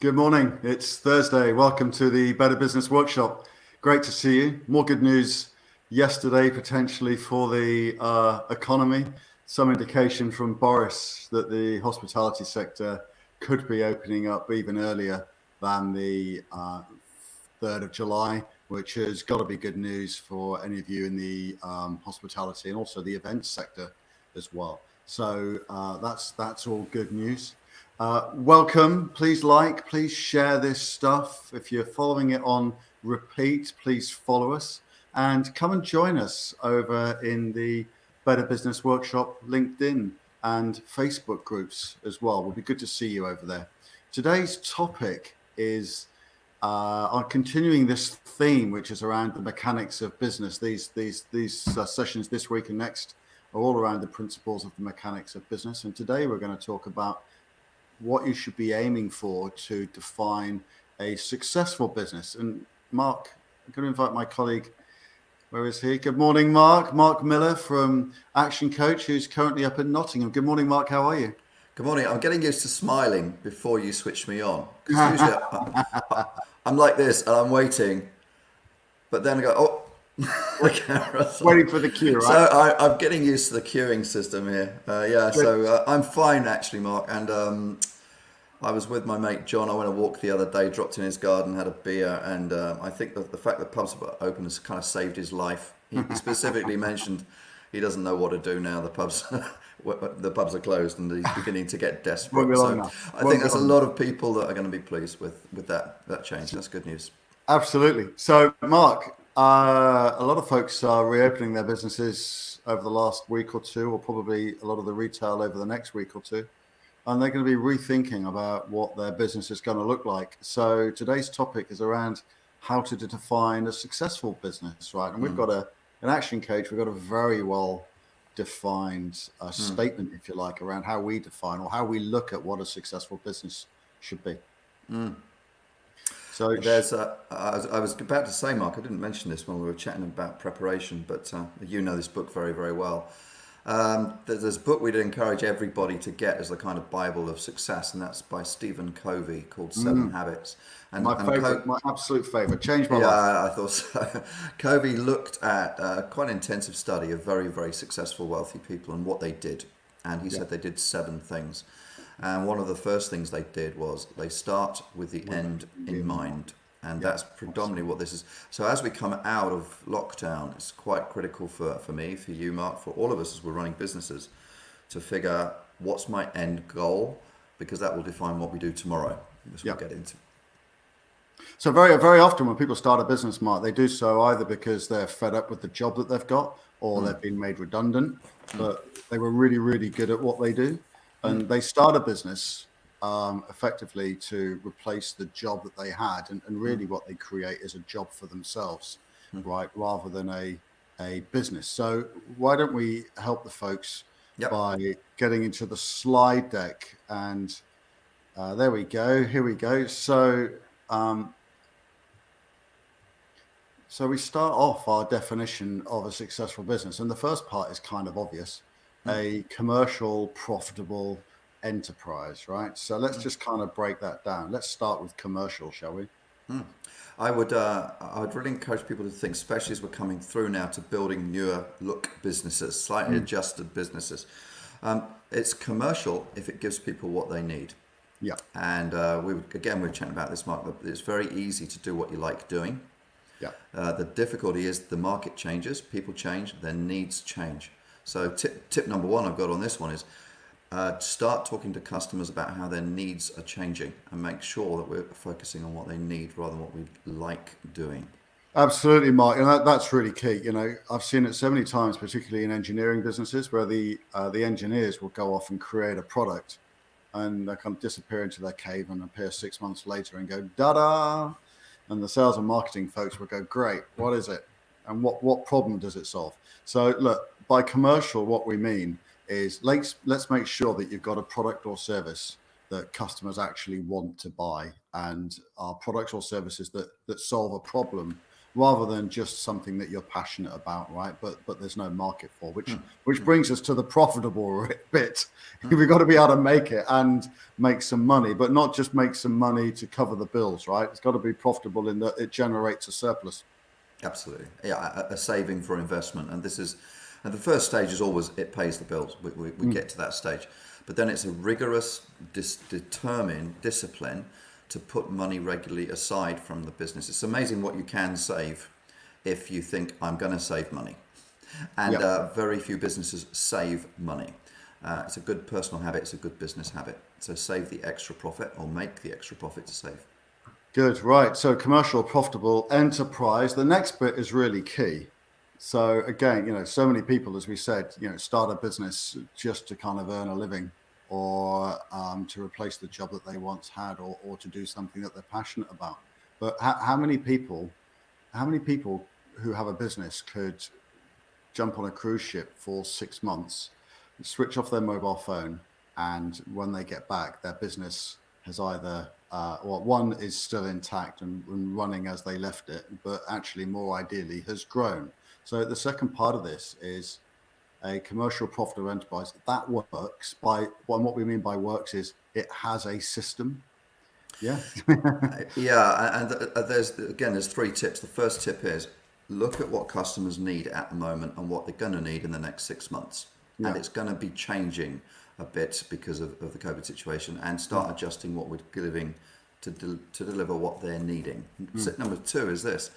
Good morning. It's Thursday. Welcome to the Better Business Workshop. Great to see you. More good news yesterday, potentially for the economy. Some indication from Boris that the hospitality sector could be opening up even earlier than the 3rd of July, which has got to be good news for any of you in the hospitality and also the events sector as well. So that's all good news. Welcome. Please please share this stuff. If you're following it on repeat, please follow us and come and join us over in the Better Business Workshop LinkedIn and Facebook groups as well. We'll be good to see you over there. Today's topic is on continuing this theme, which is around the mechanics of business. These sessions this week and next are all around the principles of the mechanics of business. And today we're going to talk about what you should be aiming for to define a successful business. And Mark, I'm going to invite my colleague. Where is he? Good morning, Mark. Mark Miller from Action Coach, who's currently up in Nottingham. Good morning, Mark. How are you? Good morning. I'm getting used to smiling before you switch me on. Because usually I'm like this and I'm waiting, but then I go, oh, the camera's on. Waiting for the cue, right? So I'm getting used to the queuing system here. I'm fine actually, Mark. And I was with my mate John. I went a walk the other day, dropped in his garden, had a beer, and I think that the fact that pubs were open has kind of saved his life. He specifically mentioned he doesn't know what to do now. The pubs are closed, and he's beginning to get desperate. So I think there's a lot of people that are going to be pleased with that change. That's good news. Absolutely. So, Mark, a lot of folks are reopening their businesses over the last week or two, or probably a lot of the retail over the next week or two. And they're going to be rethinking about what their business is going to look like. So today's topic is around how to define a successful business, right? And we've got an Action Coach. We've got a very well defined statement, if you like, around how we define or how we look at what a successful business should be. So I was about to say, Mark, I didn't mention this when we were chatting about preparation, but you know this book very, very well. There's a book we'd encourage everybody to get as the kind of Bible of success, and that's by Stephen Covey called Seven Habits. And my absolute favorite. Changed my life. Yeah, I thought so. Covey looked at quite an intensive study of very, very successful, wealthy people and what they did. And he said they did 7 things. And one of the first things they did was they start with the end in mind. And that's predominantly what this is. So as we come out of lockdown, it's quite critical for me, for you, Mark, for all of us as we're running businesses, to figure out what's my end goal, because that will define what we do tomorrow, as we'll get into. So very, very often when people start a business, Mark, they do so either because they're fed up with the job that they've got, or they've been made redundant, but they were really, really good at what they do. And they start a business effectively to replace the job that they had, and really what they create is a job for themselves, right, rather than a business. So why don't we help the folks by getting into the slide deck? And there we go. Here we go. So so we start off our definition of a successful business, and the first part is kind of obvious: a commercial, profitable enterprise, right? So let's just kind of break that down. Let's start with commercial, shall we? I would really encourage people to think, especially as we're coming through now to building newer look businesses, slightly adjusted businesses. It's commercial if it gives people what they need. Yeah. And we're chatting about this, Mark. It's very easy to do what you like doing. Yeah. The difficulty is the market changes, people change, their needs change. So tip number 1 I've got on this one is start talking to customers about how their needs are changing, and make sure that we're focusing on what they need rather than what we like doing. Absolutely, Mark, and that's really key. You know, I've seen it so many times, particularly in engineering businesses, where the engineers will go off and create a product, and they kind of disappear into their cave and appear 6 months later and go da-da, and the sales and marketing folks will go, great, what is it, and what problem does it solve? So look, by commercial, what we mean is let's make sure that you've got a product or service that customers actually want to buy, and are products or services that solve a problem rather than just something that you're passionate about, right? But there's no market for, which brings us to the profitable bit. We've got to be able to make it and make some money, but not just make some money to cover the bills, right? It's got to be profitable in that it generates a surplus. Absolutely. Yeah, a saving for investment. And the first stage is always it pays the bills. We get to that stage. But then it's a rigorous, determined discipline to put money regularly aside from the business. It's amazing what you can save if you think, I'm going to save money. And very few businesses save money. It's a good personal habit. It's a good business habit. So save the extra profit or make the extra profit to save. Good, right. So commercial, profitable enterprise. The next bit is really key. So again, so many people, as we said, start a business just to kind of earn a living or to replace the job that they once had or to do something that they're passionate about. But how many people who have a business could jump on a cruise ship for 6 months, switch off their mobile phone, and when they get back, their business has either one is still intact and running as they left it, but actually more ideally has grown. So the second part of this is a commercial profitable enterprise that works what we mean by works is it has a system. Yeah. Yeah, and there's 3 tips. The first tip is look at what customers need at the moment and what they're going to need in the next 6 months. Yeah. And it's going to be changing a bit because of the COVID situation, and start adjusting what we're giving to deliver what they're needing. Tip number 2 is this: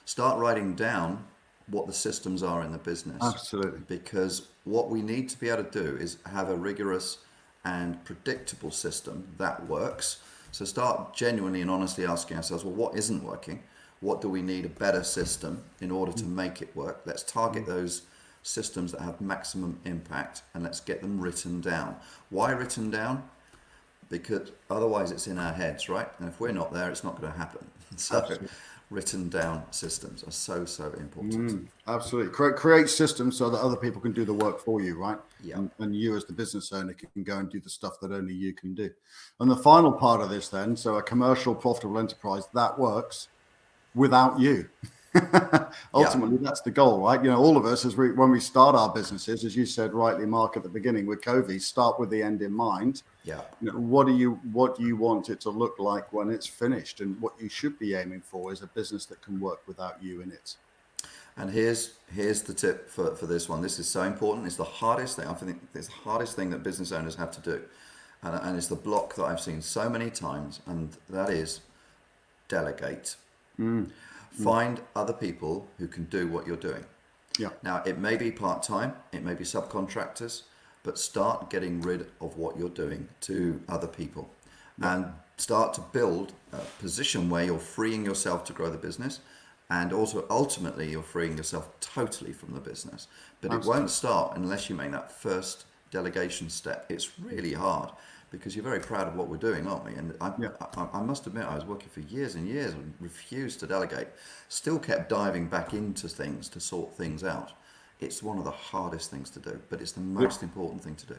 start writing down what the systems are in the business. Absolutely. Because what we need to be able to do is have a rigorous and predictable system that works. So start genuinely and honestly asking ourselves, well, what isn't working? What do we need a better system in order to make it work? Let's target those systems that have maximum impact and let's get them written down. Why written down? Because otherwise it's in our heads, right? And if we're not there, it's not going to happen. So Absolutely. Written down systems are so important. Absolutely. Create systems so that other people can do the work for you, right? Yeah. And you as the business owner can go and do the stuff that only you can do. And the final part of this then, so a commercial profitable enterprise that works without you. Ultimately, that's the goal, right? All of us, when we start our businesses, as you said rightly, Mark, at the beginning with Covey, start with the end in mind. Yeah. What do you want it to look like when it's finished? And what you should be aiming for is a business that can work without you in it. And here's the tip for this one. This is so important. It's the hardest thing. I think it's the hardest thing that business owners have to do. And it's the block that I've seen so many times, and that is delegate. Find other people who can do what you're doing. Yeah. Now, it may be part-time, it may be subcontractors, but start getting rid of what you're doing to other people and start to build a position where you're freeing yourself to grow the business, and also ultimately you're freeing yourself totally from the business. But Absolutely. It won't start unless you make that first delegation step. It's really hard because you're very proud of what we're doing, aren't we? And I must admit, I was working for years and years and refused to delegate. Still kept diving back into things to sort things out. It's one of the hardest things to do, but it's the most important thing to do.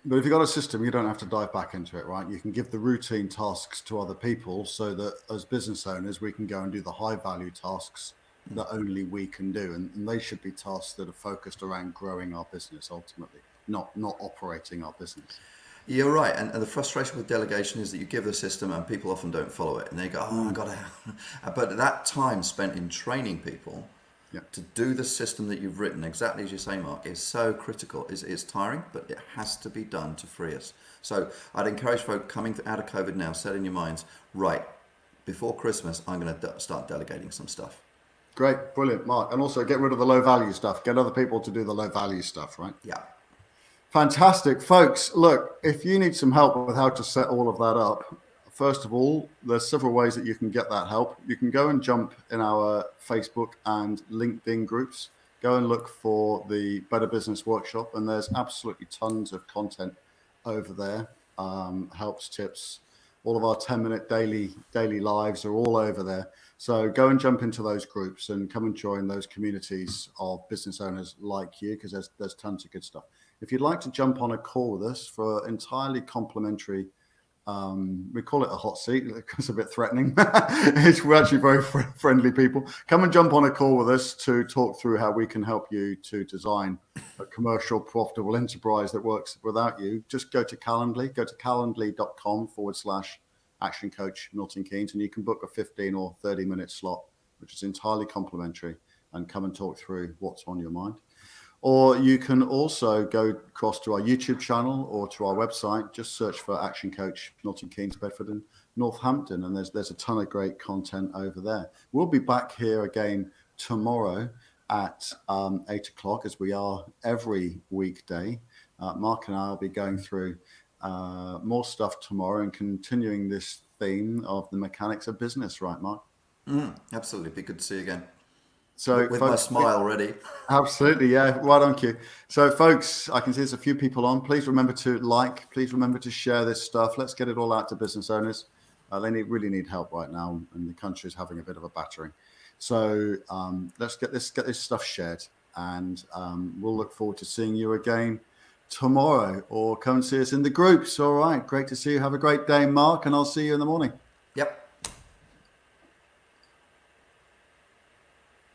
But if you've got a system, you don't have to dive back into it, right? You can give the routine tasks to other people so that as business owners, we can go and do the high value tasks that only we can do. And they should be tasks that are focused around growing our business ultimately, not operating our business. You're right, and the frustration with delegation is that you give the system and people often don't follow it, and they go, "Oh, I got to." But that time spent in training people to do the system that you've written, exactly as you say, Mark, is so critical. It's tiring, but it has to be done to free us. So I'd encourage folk coming out of COVID now, set in your minds, right, before Christmas, I'm going to start delegating some stuff. Great, brilliant, Mark, and also get rid of the low value stuff. Get other people to do the low value stuff, right? Yeah. Fantastic, folks. Look, if you need some help with how to set all of that up, first of all, there's several ways that you can get that help. You can go and jump in our Facebook and LinkedIn groups. Go and look for the Better Business Workshop, and there's absolutely tons of content over there. Helps, tips, all of our 10-minute daily lives are all over there. So go and jump into those groups and come and join those communities of business owners like you, because there's tons of good stuff. If you'd like to jump on a call with us for entirely complimentary We call it a hot seat because it's a bit threatening. We're actually very friendly people. Come and jump on a call with us to talk through how we can help you to design a commercial, profitable enterprise that works without you. Just go to Calendly, go to calendly.com/action coach Milton Keynes, and you can book a 15 or 30-minute slot, which is entirely complimentary, and come and talk through what's on your mind. Or you can also go across to our YouTube channel or to our website. Just search for Action Coach Milton Keynes, Bedford and Northampton, and there's a ton of great content over there. We'll be back here again tomorrow at 8 o'clock, as we are every weekday. Mark and I will be going through more stuff tomorrow and continuing this theme of the mechanics of business, right, Mark? Absolutely. Be good to see you again. So, with folks, my smile ready. Absolutely, yeah. Right on cue. So, folks, I can see there's a few people on. Please remember to like. Please remember to share this stuff. Let's get it all out to business owners. They really need help right now, and the country is having a bit of a battering. So, let's get this stuff shared, and we'll look forward to seeing you again tomorrow, or come and see us in the groups. All right, great to see you. Have a great day, Mark, and I'll see you in the morning. Yep.